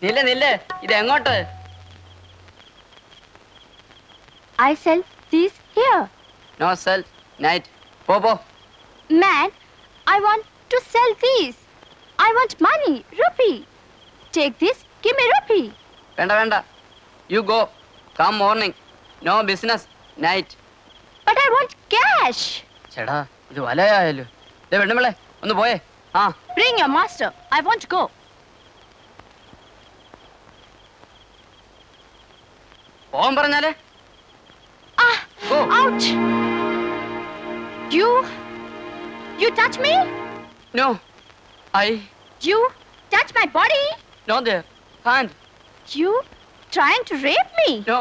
നില്ല് നില്ല്, ഇത് എങ്ങോട്ട്? I sell these here. No sell, night. പോ. Man, I want to sell these. I want money, rupee. Take this, give me rupee. വേണ്ട. You go. Come morning. No business, night. But I want cash. ചേടാ, ഇത് വലയായല്ലോ. ദേ വെണ്ണുമ്പളെ, ഒന്ന് പോയേ. Bring your master. I want to go. പോകാൻ പറഞ്ഞാലേ. Go. Ouch. You touch me? No. You touch my body? No there. Can't. You trying to rape me? No.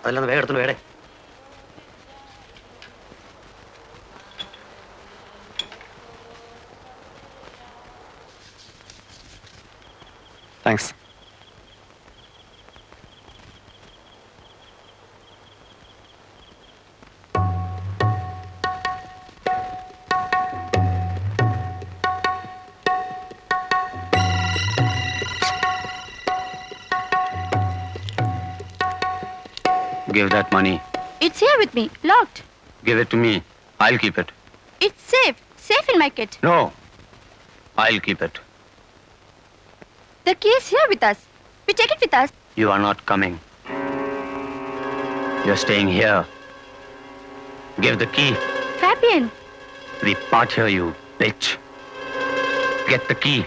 അതെല്ലാം വേഗം എടുത്തു വേടേ. Thanks. Give that money. It's here with me, locked. Give it to me. I'll keep it. It's safe in my kit. No. I'll keep it. The key is here with us. We take it with us. You are not coming. You're staying here. Give the key. Fabian. We part here, you bitch. Get the key.